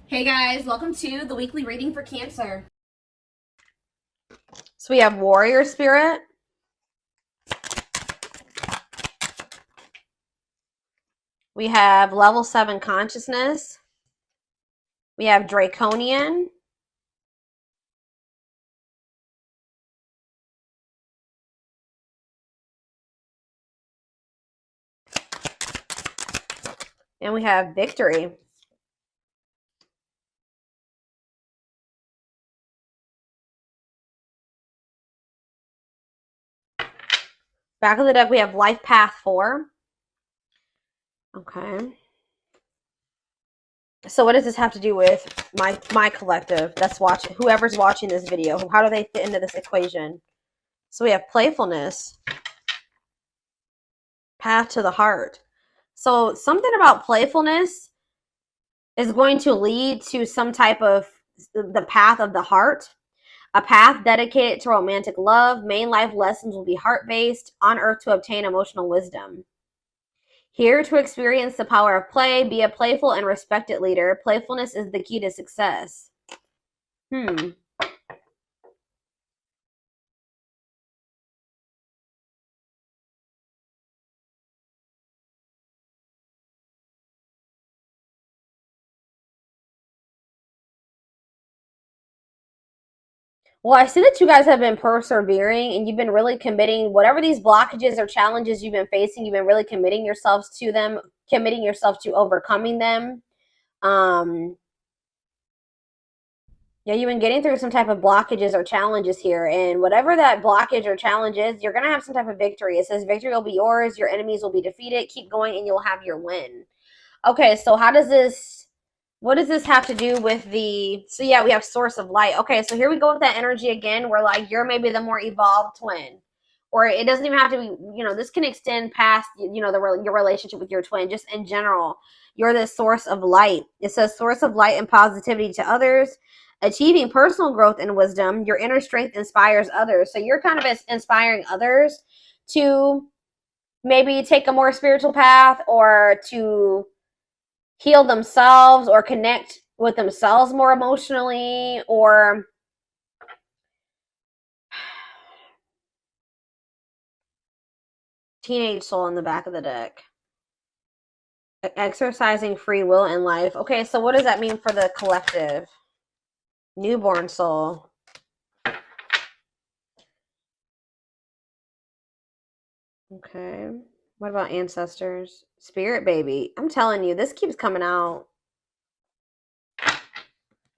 Hey guys, welcome to the weekly reading for Cancer. So we have Warrior Spirit. We have Level 7 Consciousness. We have Draconian. And we have Victory. Back of the deck, we have Life Path 4. Okay. So what does this have to do with my collective that's watching, whoever's watching this video? How do they fit into this equation? So we have Playfulness. Path to the Heart. So something about playfulness is going to lead to some type of the path of the heart. A path dedicated to romantic love. Main life lessons will be heart-based, on earth to obtain emotional wisdom. Here to experience the power of play, be a playful and respected leader. Playfulness is the key to success. Well, I see that you guys have been persevering and you've been really committing, whatever these blockages or challenges you've been facing, you've been really committing yourselves to them, committing yourself to overcoming them. Yeah, you've been getting through some type of blockages or challenges here, and whatever that blockage or challenge is, you're going to have some type of victory. It says victory will be yours, your enemies will be defeated, keep going, and you'll have your win. Okay, so what does this have to do with so yeah, we have source of light. Okay, so here we go with that energy again, where like you're maybe the more evolved twin. Or it doesn't even have to be, this can extend past, your relationship with your twin, just in general. You're the source of light. It says source of light and positivity to others, achieving personal growth and wisdom. Your inner strength inspires others. So you're kind of inspiring others to maybe take a more spiritual path, or to heal themselves, or connect with themselves more emotionally, or teenage soul in the back of the deck. Exercising free will in life. Okay, so what does that mean for the collective? Newborn soul. Okay. What about ancestors? Spirit baby. I'm telling you, this keeps coming out.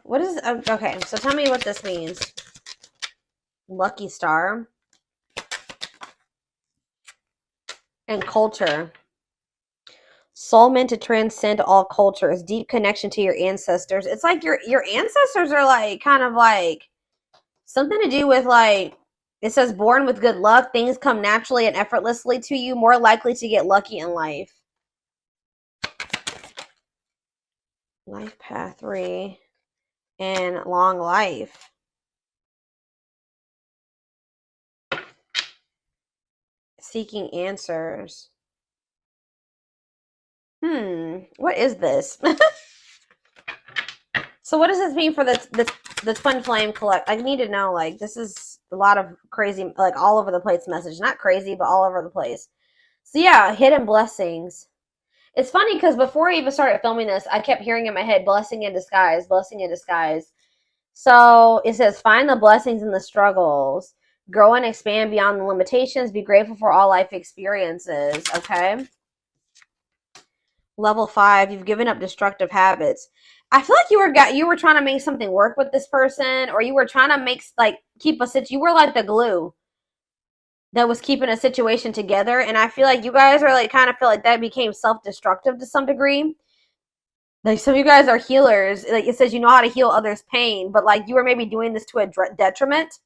What is... Okay, so tell me what this means. Lucky star. And culture. Soul meant to transcend all cultures. Deep connection to your ancestors. It's like your ancestors are like kind of like something to do with like, it says born with good luck. Things come naturally and effortlessly to you. More likely to get lucky in life. Life path 3. And long life. Seeking answers. What is this? So what does this mean for the twin flame collect? I need to know, like, this is a lot of crazy, like, all over the place message. Not crazy, but all over the place. So yeah, hidden blessings. It's funny because before I even started filming this, I kept hearing in my head, blessing in disguise, blessing in disguise. So it says, find the blessings in the struggles. Grow and expand beyond the limitations. Be grateful for all life experiences. Okay. Level 5, you've given up destructive habits. I feel like you were trying to make something work with this person, or you were trying to make, like, you were like the glue that was keeping a situation together. And I feel like you guys are like, kind of feel like that became self-destructive to some degree. Like, some of you guys are healers. Like, it says you know how to heal others' pain, but like you were maybe doing this to a detriment.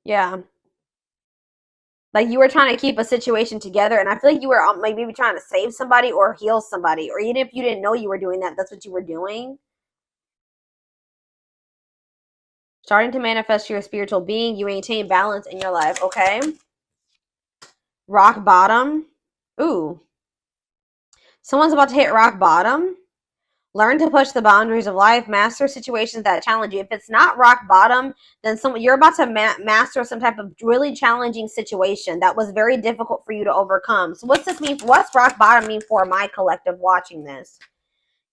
Yeah. Like, you were trying to keep a situation together, and I feel like you were like maybe trying to save somebody or heal somebody, or even if you didn't know you were doing that, that's what you were doing. Starting to manifest your spiritual being. You maintain balance in your life. Okay. Rock bottom. Ooh. Someone's about to hit rock bottom. Learn to push the boundaries of life, master situations that challenge you. If it's not rock bottom, then you're about to master some type of really challenging situation that was very difficult for you to overcome. So what's this mean? What's rock bottom mean for my collective watching this?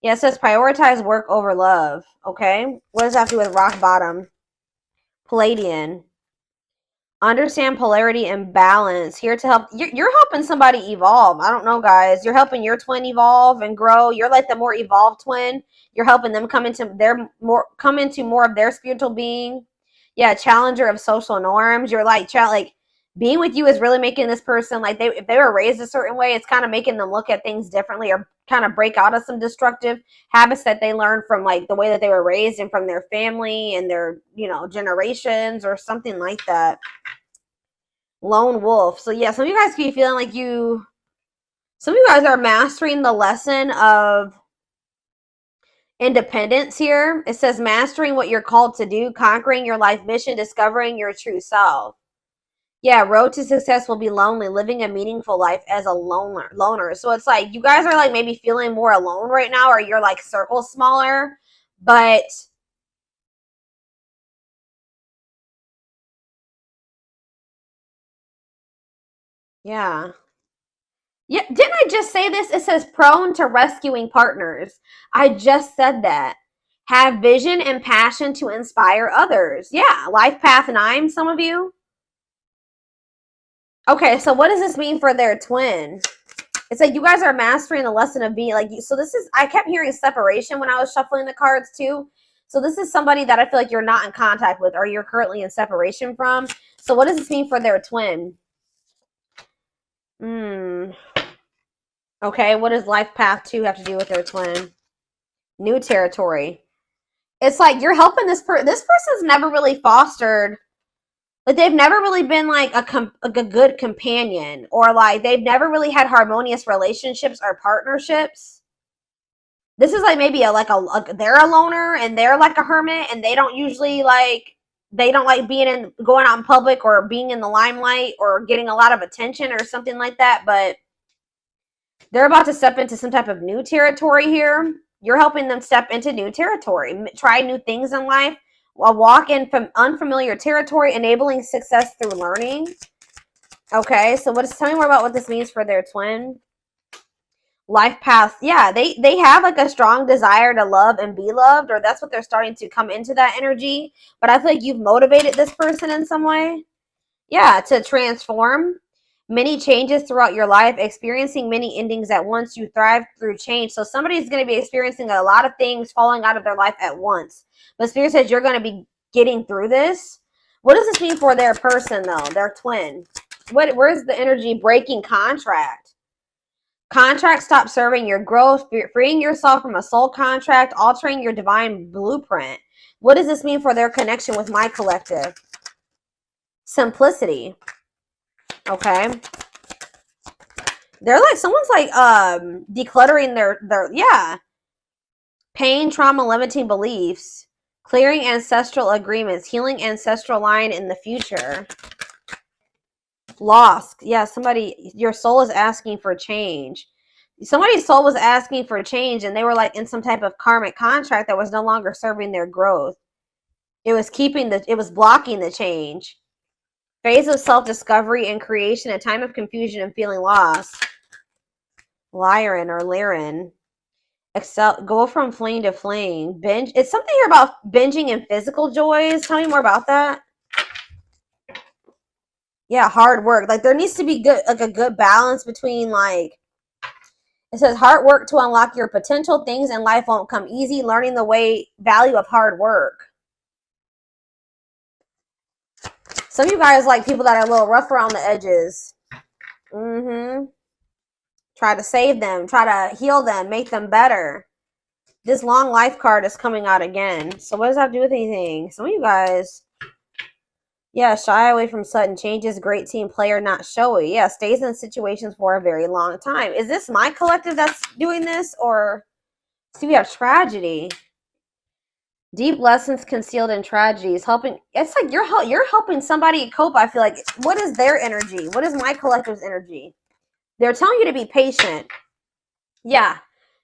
Yeah, it says prioritize work over love. Okay. What does that have to do with rock bottom? Palladian. Understand polarity and balance. Here to help. You're helping somebody evolve. I don't know, guys. You're helping your twin evolve and grow. You're like the more evolved twin. You're helping them come into more of their spiritual being. Yeah, challenger of social norms. You're like being with you is really making this person like if they were raised a certain way, it's kind of making them look at things differently or kind of break out of some destructive habits that they learned from like the way that they were raised and from their family and their, generations or something like that. Lone wolf. So yeah, some of you guys could be feeling like some of you guys are mastering the lesson of independence here. It says mastering what you're called to do, conquering your life mission, discovering your true self. Yeah, road to success will be lonely, living a meaningful life as a loner. So it's like you guys are like maybe feeling more alone right now, or you're like circle smaller, but yeah. Yeah, didn't I just say this? It says prone to rescuing partners. I just said that. Have vision and passion to inspire others. Yeah, life path 9, some of you. Okay, so what does this mean for their twin? It's like you guys are mastering the lesson of being like, so this is, I kept hearing separation when I was shuffling the cards too. So this is somebody that I feel like you're not in contact with or you're currently in separation from. So what does this mean for their twin? Okay, what does life path 2 have to do with their twin? New territory. It's like you're helping this person's never really fostered, like they've never really been like a good companion, or like they've never really had harmonious relationships or partnerships. This is like maybe they're a loner and they're like a hermit and they don't like going out in public or being in the limelight or getting a lot of attention or something like that, but they're about to step into some type of new territory here. You're helping them step into new territory, try new things in life, while walk in from unfamiliar territory, enabling success through learning. Okay, so tell me more about what this means for their twin. Life path. Yeah, they have like a strong desire to love and be loved, or that's what they're starting to come into that energy. But I feel like you've motivated this person in some way. Yeah, to transform. Many changes throughout your life, experiencing many endings at once. You thrive through change. So somebody's going to be experiencing a lot of things falling out of their life at once. But Spirit says you're going to be getting through this. What does this mean for their person, though? Their twin. Where's the energy? Breaking contract. Contract stop serving your growth, freeing yourself from a soul contract, altering your divine blueprint. What does this mean for their connection with my collective? Simplicity. Okay. They're like, someone's like decluttering their yeah. Pain, trauma, limiting beliefs, clearing ancestral agreements, healing ancestral line in the future. Lost. Yeah, your soul is asking for change. Somebody's soul was asking for change and they were like in some type of karmic contract that was no longer serving their growth. It was blocking the change. Phase of self-discovery and creation, a time of confusion and feeling lost. Lyran or Lyran. Go from flame to flame. Binge. It's something here about binging and physical joys. Tell me more about that. Yeah, hard work. Like there needs to be a good balance between like, it says hard work to unlock your potential. Things in life won't come easy. Learning the value of hard work. Some of you guys like people that are a little rough around the edges. Try to save them. Try to heal them. Make them better. This long life card is coming out again. So what does that have to do with anything? Some of you guys, yeah, shy away from sudden changes. Great team player, not showy. Yeah, stays in situations for a very long time. Is this my collective that's doing this? Or see, we have tragedy. Deep lessons concealed in tragedies. Helping. It's like you're helping somebody cope. I feel like. What is their energy? What is my collective's energy? They're telling you to be patient. Yeah.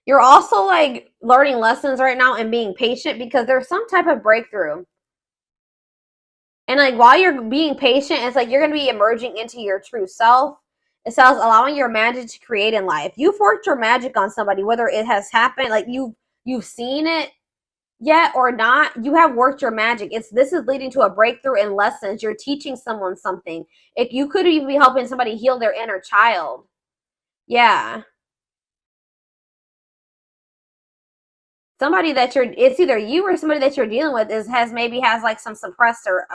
You're also like learning lessons right now and being patient because there's some type of breakthrough. And like while you're being patient, it's like you're going to be emerging into your true self. It says allowing your magic to create in life. You've worked your magic on somebody, whether it has happened, like you've seen it yet or not. You have worked your magic. This is leading to a breakthrough in lessons. You're teaching someone something. If you could even be helping somebody heal their inner child. Yeah. Somebody that it's either you or somebody that you're dealing with has like some suppressed or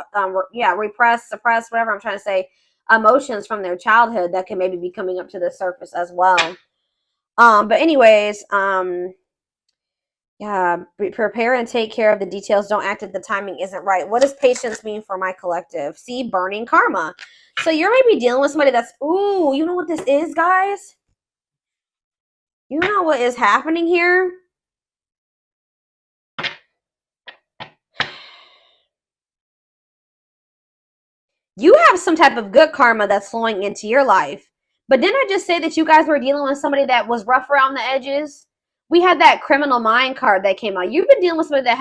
repressed, suppressed, whatever I'm trying to say, emotions from their childhood that can maybe be coming up to the surface as well. But anyways, yeah, prepare and take care of the details. Don't act if the timing isn't right. What does patience mean for my collective? See, burning karma. So you're maybe dealing with somebody that's, ooh, you know what this is, guys? You know what is happening here? You have some type of good karma that's flowing into your life. But didn't I just say that you guys were dealing with somebody that was rough around the edges? We had that criminal mind card that came out. You've been dealing with somebody that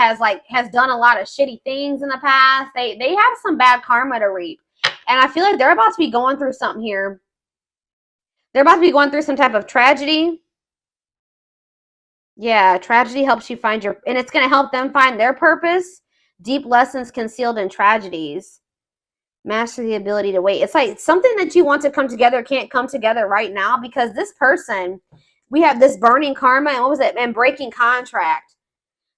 has done a lot of shitty things in the past. They have some bad karma to reap. And I feel like they're about to be going through something here. They're about to be going through some type of tragedy. Yeah, tragedy helps you find and it's going to help them find their purpose. Deep lessons concealed in tragedies. Master the ability to wait. It's like something that you want to come together can't come together right now because this person, we have this burning karma and what was it? And breaking contract.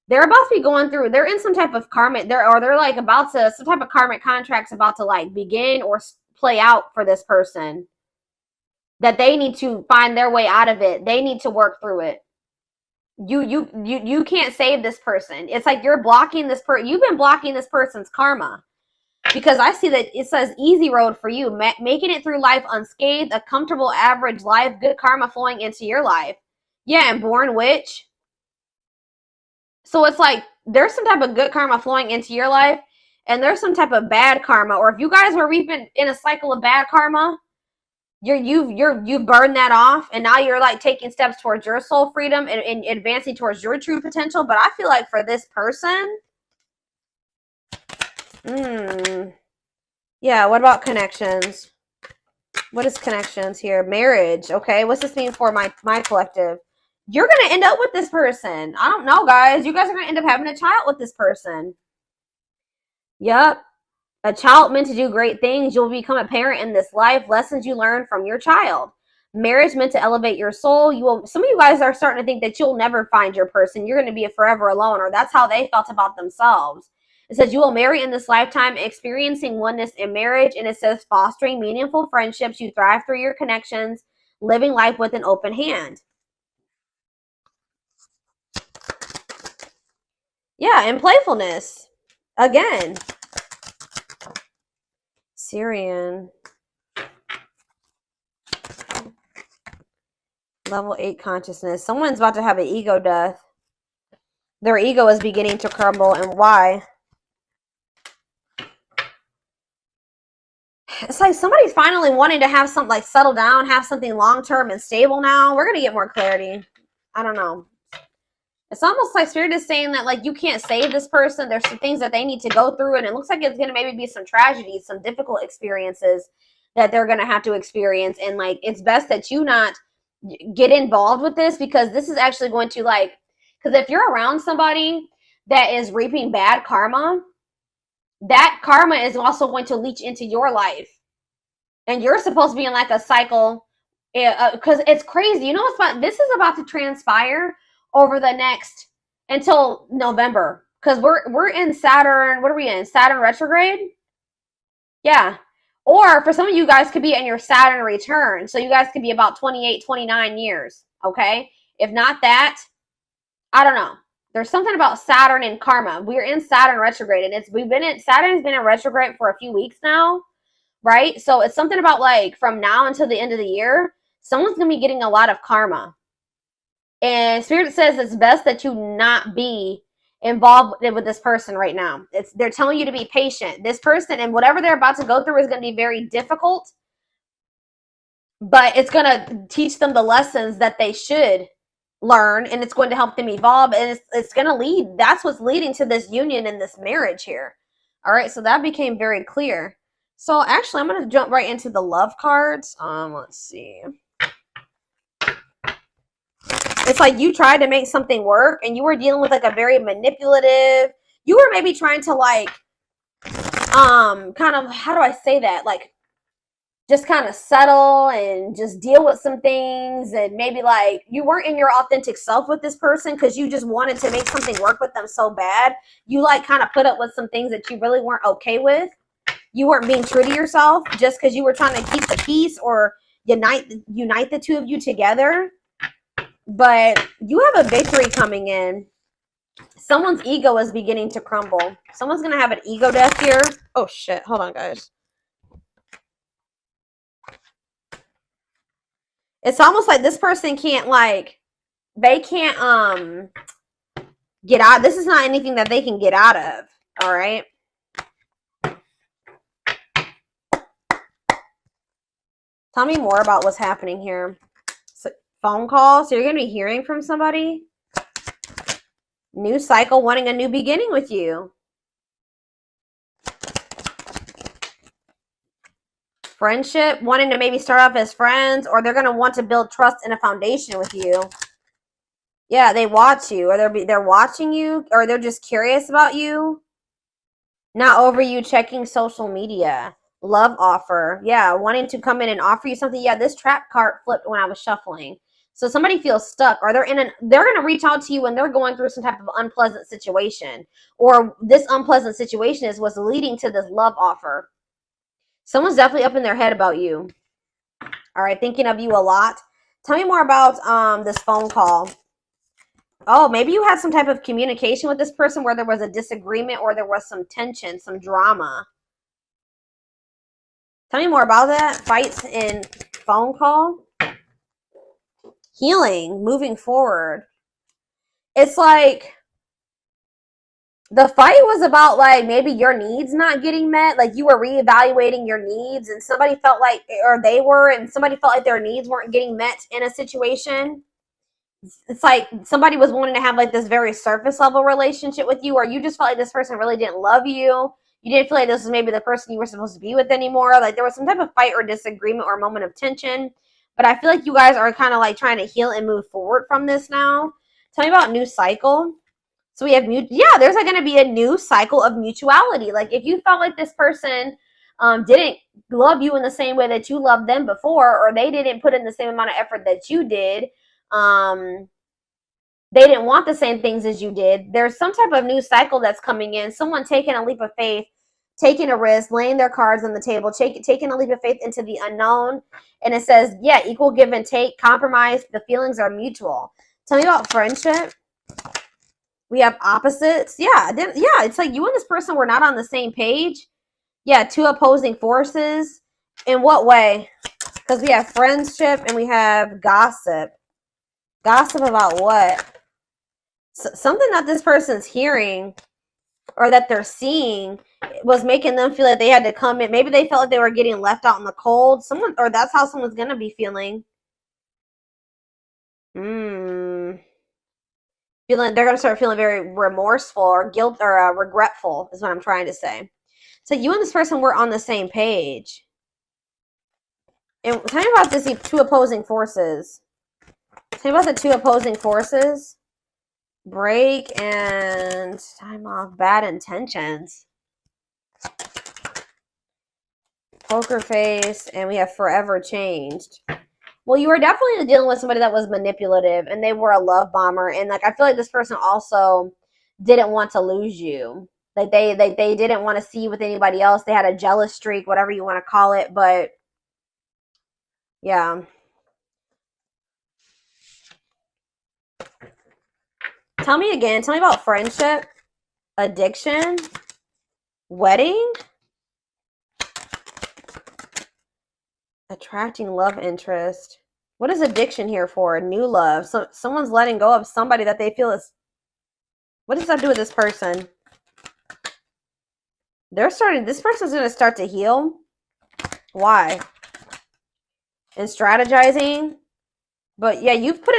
They're about to be going through, they're in some type of karmic, they're like about to, some type of karmic contract's about to like begin or play out for this person. That they need to find their way out of it. They need to work through it. You can't save this person. It's like you're blocking this you've been blocking this person's karma. Because I see that it says easy road for you, making it through life unscathed, a comfortable average life, good karma flowing into your life. Yeah, and born witch. So it's like there's some type of good karma flowing into your life, and there's some type of bad karma. Or if you guys were reaping in a cycle of bad karma, you've burned that off, and now you're like taking steps towards your soul freedom and advancing towards your true potential. But I feel like for this person, yeah, what about connections? What is connections here? Marriage. Okay, what's this mean for my collective? You're gonna end up with this person. I don't know, guys. You guys are gonna end up having a child with this person. Yep. A child meant to do great things. You'll become a parent in this life. Lessons you learn from your child. Marriage meant to elevate your soul. Some of you guys are starting to think that you'll never find your person. You're going to be forever alone, or that's how they felt about themselves. It says you will marry in this lifetime, experiencing oneness in marriage. And it says fostering meaningful friendships. You thrive through your connections, living life with an open hand. Yeah, and playfulness. Again. Syrian. Level 8 consciousness. Someone's about to have an ego death. Their ego is beginning to crumble. And why? It's like somebody's finally wanting to have something like settle down, have something long-term and stable now. We're going to get more clarity. I don't know. It's almost like Spirit is saying that like you can't save this person. There's some things that they need to go through. And it looks like it's going to maybe be some tragedies, some difficult experiences that they're going to have to experience. And like it's best that you not get involved with this because this is actually going to like, because if you're around somebody that is reaping bad karma, that karma is also going to leach into your life. And you're supposed to be in like a cycle because it's crazy. You know what's fun? This is about to transpire over the next until November because we're in Saturn. What are we in? Saturn retrograde? Yeah. Or for some of you guys could be in your Saturn return. So you guys could be about 28, 29 years. Okay. If not that, I don't know. There's something about Saturn and karma. We're in Saturn retrograde and Saturn's been in retrograde for a few weeks now. Right? So it's something about like from now until the end of the year, someone's going to be getting a lot of karma. And Spirit says it's best that you not be involved with this person right now. They're telling you to be patient. This person and whatever they're about to go through is going to be very difficult, but it's going to teach them the lessons that they should learn, and it's going to help them evolve, and it's going to lead. That's what's leading to this union and this marriage here. All right, so that became very clear. So actually, I'm going to jump right into the love cards. Let's see. It's like you tried to make something work, and you were dealing with like a very manipulative. You were maybe trying to like, kind of, how do I say that? Like, just kind of settle and just deal with some things, and maybe like you weren't in your authentic self with this person because you just wanted to make something work with them so bad. You like kind of put up with some things that you really weren't okay with. You weren't being true to yourself just because you were trying to keep the peace or unite the two of you together. But you have a victory coming in. Someone's ego is beginning to crumble. Someone's gonna have an ego death here. Oh shit, hold on guys. It's almost like this person can't, like, they can't get out. This is not anything that they can get out of. All right. Tell me more about what's happening here. So, phone call. So you're going to be hearing from somebody. New cycle, wanting a new beginning with you. Friendship, wanting to maybe start off as friends, or they're going to want to build trust and a foundation with you. Yeah, they watch you, or they're watching you, or they're just curious about you. Not over you checking social media. Love offer. Yeah, wanting to come in and offer you something. Yeah, this trap card flipped when I was shuffling. So somebody feels stuck, or they're going to reach out to you when they're going through some type of unpleasant situation, or this unpleasant situation is what's leading to this love offer. Someone's definitely up in their head about you. All right, thinking of you a lot. Tell me more about this phone call. Oh, maybe you had some type of communication with this person where there was a disagreement or there was some tension, some drama. Tell me more about that. Fights in phone call. Healing, moving forward. It's like the fight was about like maybe your needs not getting met. Like you were reevaluating your needs and somebody felt like, or they were, and somebody felt like their needs weren't getting met in a situation. It's like somebody was wanting to have like this very surface level relationship with you, or you just felt like this person really didn't love you. You didn't feel like this was maybe the person you were supposed to be with anymore. Like there was some type of fight or disagreement or moment of tension. But I feel like you guys are kind of like trying to heal and move forward from this now. Tell me about new cycle. So we have there's like going to be a new cycle of mutuality. Like if you felt like this person didn't love you in the same way that you loved them before, or they didn't put in the same amount of effort that you did, they didn't want the same things as you did, there's some type of new cycle that's coming in. Someone taking a leap of faith, taking a risk, laying their cards on the table, taking a leap of faith into the unknown. And it says, yeah, equal give and take, compromise, the feelings are mutual. Tell me about friendship. We have opposites. Yeah, it's like you and this person were not on the same page. Yeah, two opposing forces. In what way? Because we have friendship and we have gossip. Gossip about what? Something that this person's hearing or that they're seeing was making them feel like they had to come in. Maybe they felt like they were getting left out in the cold. Or that's how someone's going to be feeling. They're going to start feeling very remorseful or guilt or regretful is what I'm trying to say. So you and this person were on the same page. And tell me about this two opposing forces. Tell me about the two opposing forces. Break and time off. Bad intentions. Poker face. And we have forever changed. Well, you were definitely dealing with somebody that was manipulative, and they were a love bomber. And like I feel like this person also didn't want to lose you. Like they didn't want to see you with anybody else. They had a jealous streak, whatever you want to call it. But yeah. Tell me again. Tell me about friendship, addiction, wedding, attracting love interest. What is addiction here for? New love. So someone's letting go of somebody that they feel is. What does that do with this person? This person's going to start to heal. Why? And strategizing. But yeah, you've put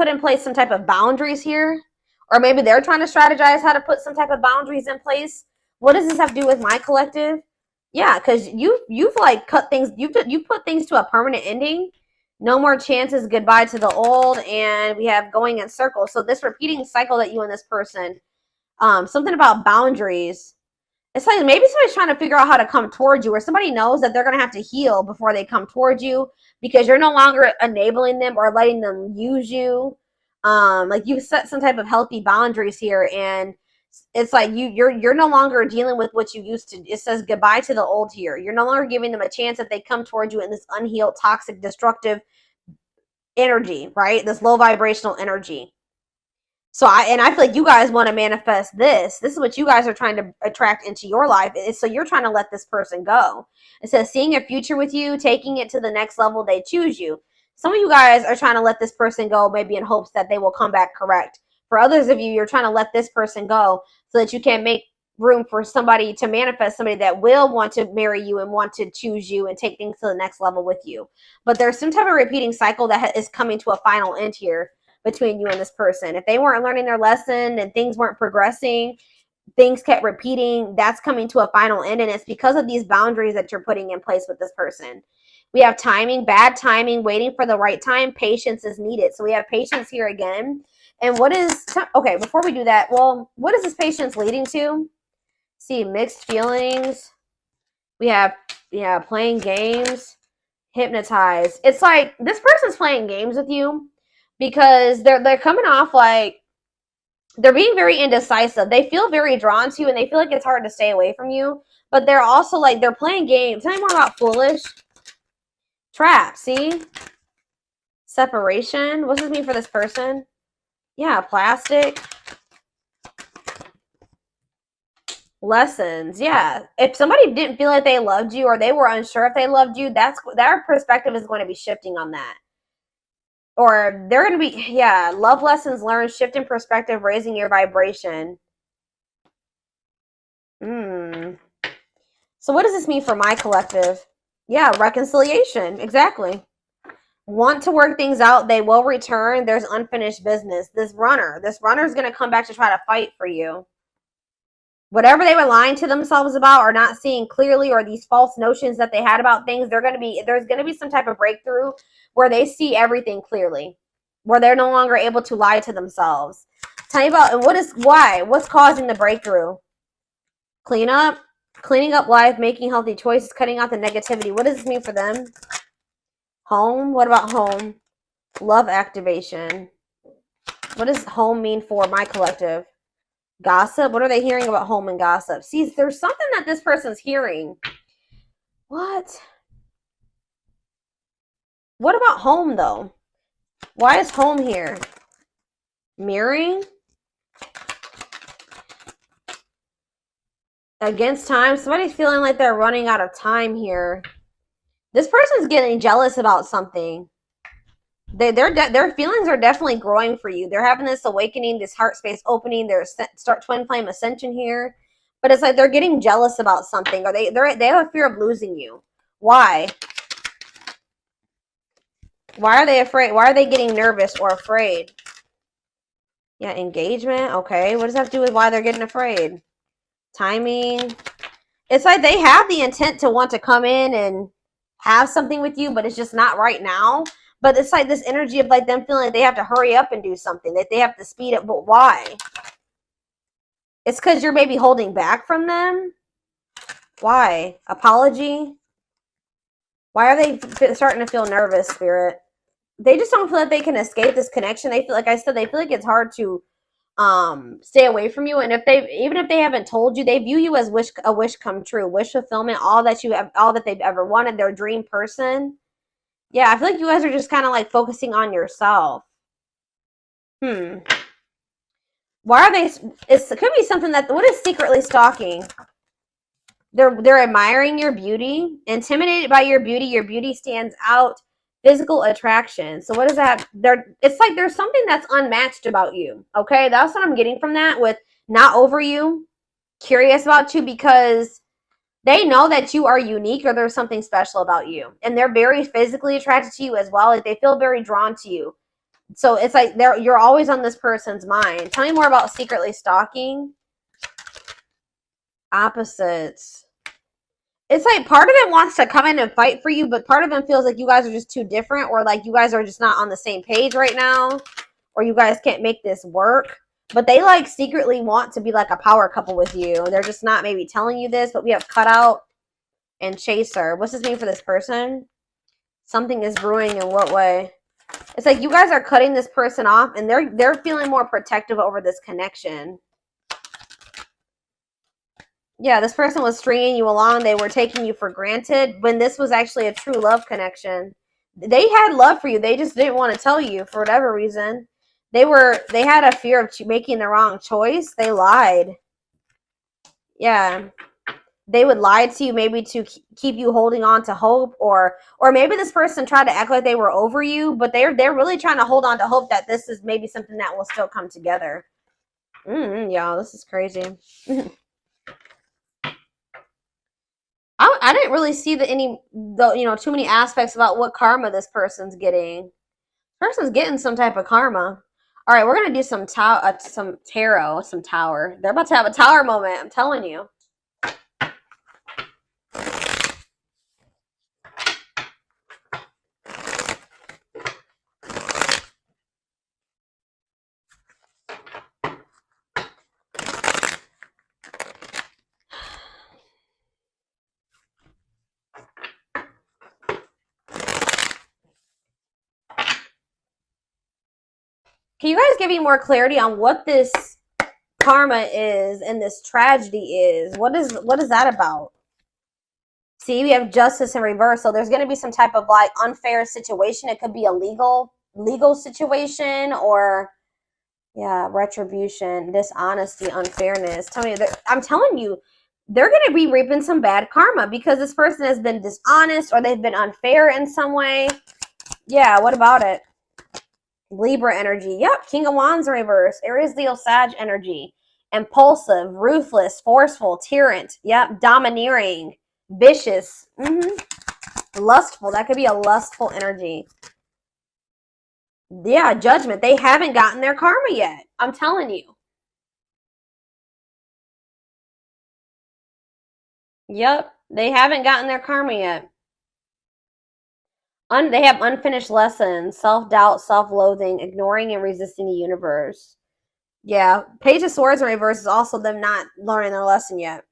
in place some type of boundaries here, or maybe they're trying to strategize how to put some type of boundaries in place. What does this have to do with my collective? Yeah, because you've like cut things. You've put things to a permanent ending. No more chances. Goodbye to the old, and we have going in circles. So this repeating cycle that you and this person, something about boundaries. It's like maybe somebody's trying to figure out how to come towards you, or somebody knows that they're going to have to heal before they come towards you because you're no longer enabling them or letting them use you. Like you've set some type of healthy boundaries here, and it's like you're no longer dealing with what you used to. It says goodbye to the old here. You're no longer giving them a chance if they come towards you in this unhealed, toxic, destructive energy, right? This low vibrational energy. So I feel like you guys want to manifest this. This is what you guys are trying to attract into your life. So you're trying to let this person go. It says seeing a future with you, taking it to the next level, they choose you. Some of you guys are trying to let this person go, maybe in hopes that they will come back correct. For others of you, you're trying to let this person go so that you can make room for somebody to manifest, somebody that will want to marry you and want to choose you and take things to the next level with you. But there's some type of repeating cycle that is coming to a final end here between you and this person. If they weren't learning their lesson and things weren't progressing, things kept repeating, that's coming to a final end, and it's because of these boundaries that you're putting in place with this person. We have timing, bad timing, waiting for the right time. Patience is needed. So we have patience here again. And what is, okay, before we do that, well, what is this patience leading to? See, mixed feelings. We have, yeah, playing games, hypnotized. It's like this person's playing games with you because they're coming off like they're being very indecisive. They feel very drawn to you and they feel like it's hard to stay away from you. But they're also like they're playing games. Tell me more about foolish. Trap, see? Separation. What does this mean for this person? Yeah, plastic. Lessons. Yeah. If somebody didn't feel like they loved you or they were unsure if they loved you, their perspective is going to be shifting on that. Or they're going to be, yeah, love lessons learned, shift in perspective, raising your vibration. So what does this mean for my collective? Yeah, reconciliation. Exactly. Want to work things out. They will return. There's unfinished business. This runner is going to come back to try to fight for you. Whatever they were lying to themselves about or not seeing clearly, or these false notions that they had about things, there's going to be some type of breakthrough where they see everything clearly, where they're no longer able to lie to themselves. Tell me about what's causing the breakthrough? Cleaning up life, making healthy choices, cutting out the negativity. What does this mean for them? Home. What about home? Love activation. What does home mean for my collective? Gossip. What are they hearing about home and gossip? See, there's something that this person's hearing. What about home though? Why is home here? Mirroring. Against time. Somebody's feeling like they're running out of time here. This person's getting jealous about something. Their feelings are definitely growing for you. They're having this awakening, this heart space opening. There's twin flame ascension here, but it's like they're getting jealous about something, or they have a fear of losing you. Why? Why are they afraid? Why are they getting nervous or afraid? Yeah, engagement. Okay, what does that have to do with why they're getting afraid? Timing. It's like they have the intent to want to come in and have something with you, but it's just not right now. But it's like this energy of like them feeling like they have to hurry up and do something, that they have to speed up. But why? It's because you're maybe holding back from them. Why? Apology. Why are they starting to feel nervous, Spirit? They just don't feel like they can escape this connection. They feel, like I said, they feel like it's hard to stay away from you. And even if they haven't told you, they view you as a wish come true, wish fulfillment, all that they've ever wanted, their dream person. Yeah, I feel like you guys are just kind of like focusing on yourself. Why are they? It could be something that, what is secretly stalking? They're admiring your beauty, intimidated by your beauty. Your beauty stands out. Physical attraction. So what is that? It's like there's something that's unmatched about you. Okay, that's what I'm getting from that, with not over you, curious about you, because They know that you are unique or there's something special about you. And they're very physically attracted to you as well. Like they feel very drawn to you. So it's like you're always on this person's mind. Tell me more about secretly stalking. Opposites. It's like part of them wants to come in and fight for you, but part of them feels like you guys are just too different, or like you guys are just not on the same page right now, or you guys can't make this work. But they like secretly want to be like a power couple with you. They're just not maybe telling you this, but we have cutout and chaser. What's this mean for this person? Something is brewing in what way? It's like you guys are cutting this person off and they're feeling more protective over this connection. Yeah, this person was stringing you along. They were taking you for granted when this was actually a true love connection. They had love for you. They just didn't want to tell you for whatever reason. They had a fear of making the wrong choice. They lied. Yeah. They would lie to you maybe to keep you holding on to hope, or maybe this person tried to act like they were over you, but they're really trying to hold on to hope that this is maybe something that will still come together. Y'all, this is crazy. I didn't really see too many aspects about what karma this person's getting. Person's getting some type of karma. All right, we're gonna do some tarot, some tower. They're about to have a tower moment. I'm telling you. Can you guys give me more clarity on what this karma is and this tragedy is? What is that about? See, we have justice in reverse. So there's going to be some type of like unfair situation. It could be a legal situation, or yeah, retribution, dishonesty, unfairness. I'm telling you, they're going to be reaping some bad karma because this person has been dishonest or they've been unfair in some way. Yeah, what about it? Libra energy. Yep, King of Wands in reverse. Aries, Leo, Sag energy. Impulsive, ruthless, forceful, tyrant. Yep, domineering, vicious. Lustful. That could be a lustful energy. Yeah, judgment. They haven't gotten their karma yet. I'm telling you. Yep, they haven't gotten their karma yet. They have unfinished lessons, self-doubt, self-loathing, ignoring and resisting the universe. Yeah, Page of Swords in reverse is also them not learning their lesson yet.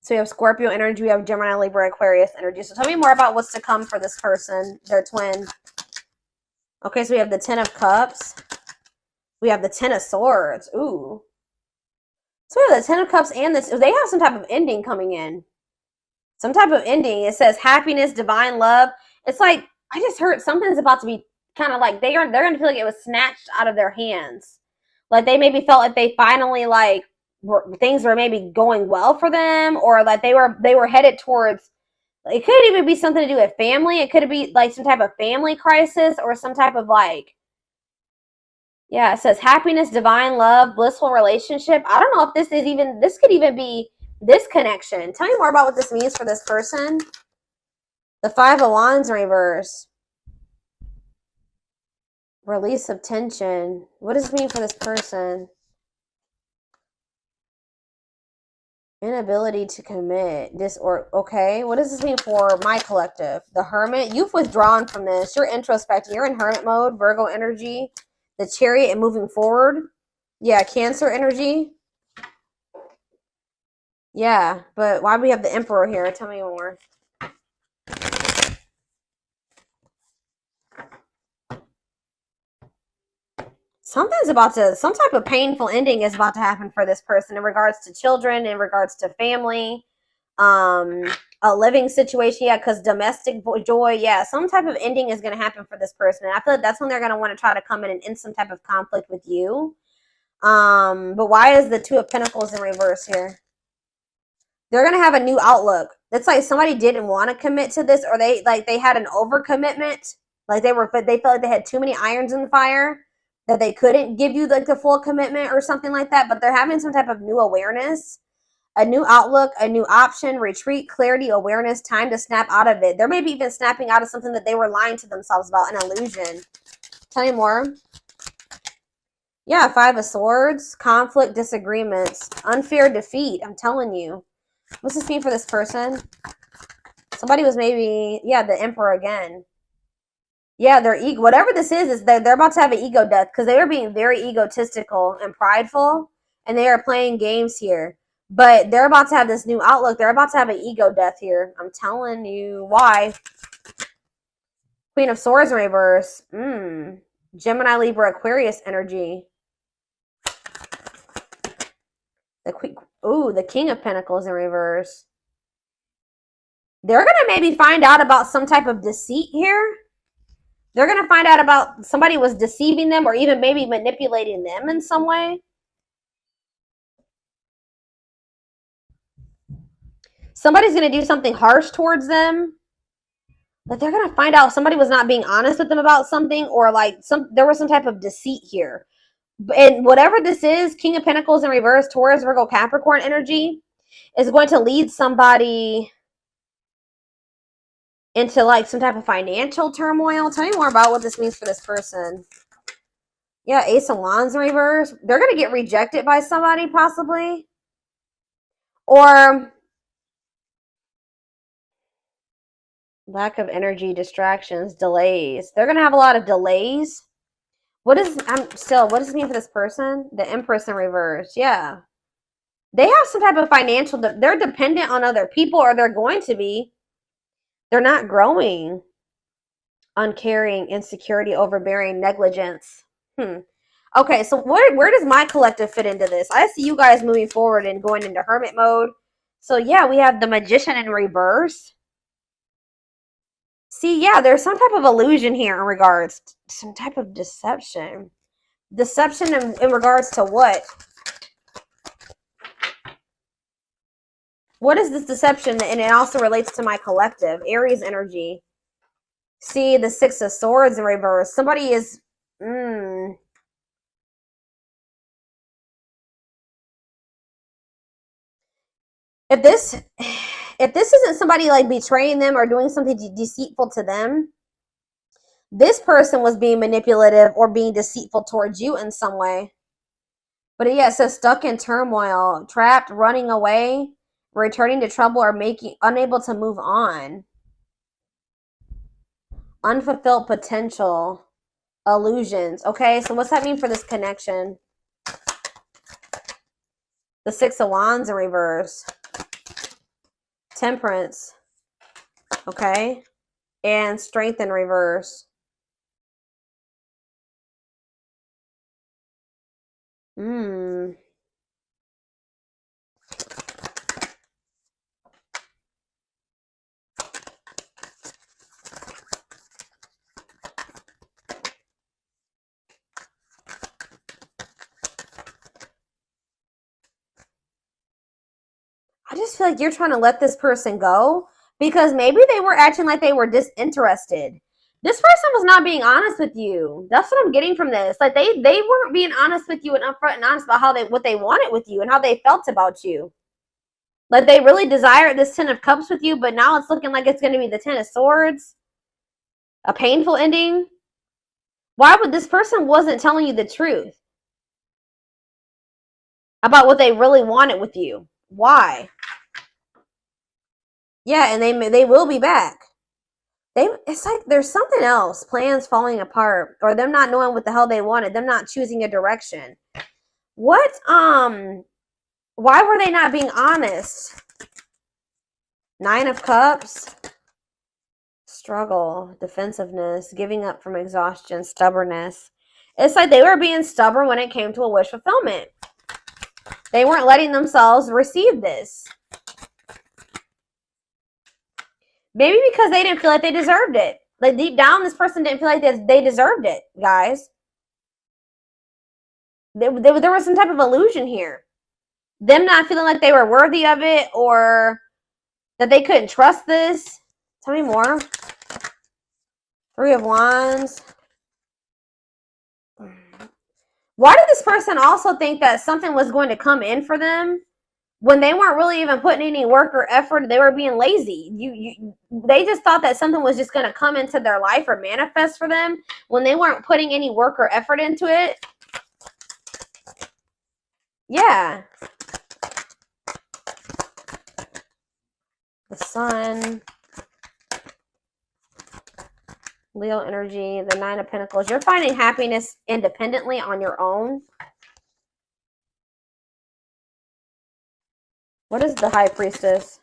So we have Scorpio energy, we have Gemini, Libra, Aquarius energy. So tell me more about what's to come for this person, their twin. Okay, so we have the Ten of Cups. We have the Ten of Swords. Ooh. So we have the Ten of Cups and this. They have some type of ending coming in. Some type of ending. It says happiness, divine love. It's like, I just heard something's about to be kind of like, they're going to feel like it was snatched out of their hands. Like they maybe felt like they finally things were maybe going well for them, or like they were headed towards, it could even be something to do with family. It could be like some type of family crisis or some type of yeah, it says happiness, divine love, blissful relationship. I don't know if this could even be this connection. Tell me more about what this means for this person. The Five of Wands in reverse. Release of tension. What does it mean for this person? Inability to commit. Okay, what does this mean for my collective? The Hermit. You've withdrawn from this. You're introspecting. You're in hermit mode. Virgo energy. The Chariot and moving forward. Yeah, Cancer energy. Yeah, but why do we have the Emperor here? Tell me more. Some type of painful ending is about to happen for this person in regards to children, in regards to family, a living situation. Yeah, because domestic joy. Yeah, some type of ending is going to happen for this person. And I feel like that's when they're going to want to try to come in and end some type of conflict with you. But why is the Two of Pentacles in reverse here? They're going to have a new outlook. It's like somebody didn't want to commit to this, or they had an overcommitment. Like they felt like they had too many irons in the fire, that they couldn't give you like the full commitment or something like that. But they're having some type of new awareness A new outlook, a new option, retreat, clarity, awareness, time to snap out of it. They're maybe even snapping out of something that they were lying to themselves about, an illusion. Tell me more. Yeah, 5 of Swords, conflict, disagreements, unfair defeat. I'm telling you. What's this mean for this person? Somebody was maybe, yeah, the Emperor again. Yeah, their ego, whatever this is they're about to have an ego death because they were being very egotistical and prideful, and they are playing games here. But they're about to have this new outlook. They're about to have an ego death here. I'm telling you why. Queen of Swords in reverse. Gemini, Libra, Aquarius energy. The King of Pentacles in reverse. They're going to maybe find out about some type of deceit here. They're going to find out about somebody was deceiving them or even maybe manipulating them in some way. Somebody's going to do something harsh towards them. But they're going to find out somebody was not being honest with them about something, or like there was some type of deceit here. And whatever this is, King of Pentacles in reverse, Taurus, Virgo, Capricorn energy is going to lead somebody into like some type of financial turmoil. Tell me more about what this means for this person. Yeah, Ace of Wands in reverse. They're going to get rejected by somebody possibly. Or lack of energy, distractions, delays. They're going to have a lot of delays. What does this mean for this person? The Empress in reverse. Yeah. They have some type of financial, they're dependent on other people, or they're going to be. They're not growing. Uncaring, insecurity, overbearing, negligence. Okay, so where does my collective fit into this? I see you guys moving forward and going into hermit mode. So yeah, we have the Magician in reverse. See, yeah, there's some type of illusion here in regards to some type of deception. Deception in regards to what? What is this deception? And it also relates to my collective. Aries energy. See, the Six of Swords in reverse. Somebody is... If this isn't somebody like betraying them or doing something deceitful to them, this person was being manipulative or being deceitful towards you in some way. But yeah, it says stuck in turmoil, trapped, running away, returning to trouble, or unable to move on. Unfulfilled potential, illusions. Okay, so what's that mean for this connection? The Six of Wands in reverse. Temperance. Okay. And Strength in reverse. I just feel like you're trying to let this person go because maybe they were acting like they were disinterested. This person was not being honest with you. That's what I'm getting from this. Like they weren't being honest with you and upfront and honest about what they wanted with you and how they felt about you. Like they really desired this Ten of Cups with you, but now it's looking like it's going to be the Ten of Swords. A painful ending. Why would this person wasn't telling you the truth about what they really wanted with you? Why? Yeah, and they will be back. It's like there's something else. Plans falling apart, or them not knowing what the hell they wanted, them not choosing a direction. What? Why were they not being honest? Nine of Cups. Struggle, defensiveness, giving up from exhaustion, stubbornness. It's like they were being stubborn when it came to a wish fulfillment. They weren't letting themselves receive this. Maybe because they didn't feel like they deserved it. Like deep down, this person didn't feel like they deserved it, guys. There was some type of illusion here. Them not feeling like they were worthy of it or that they couldn't trust this. Tell me more. Three of Wands. Why did this person also think that something was going to come in for them when they weren't really even putting any work or effort. They were being lazy. They just thought that something was just going to come into their life or manifest for them when they weren't putting any work or effort into it. Yeah. The Sun, Leo energy, the Nine of Pentacles. You're finding happiness independently on your own. What is the High Priestess?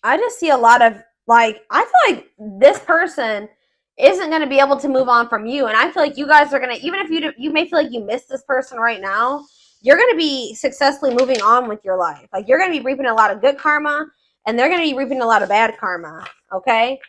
I just see a lot of, like, I feel like this person isn't going to be able to move on from you. And I feel like you guys are going to, even if you may feel like you miss this person right now, you're going to be successfully moving on with your life. Like, you're going to be reaping a lot of good karma, and they're going to be reaping a lot of bad karma, okay?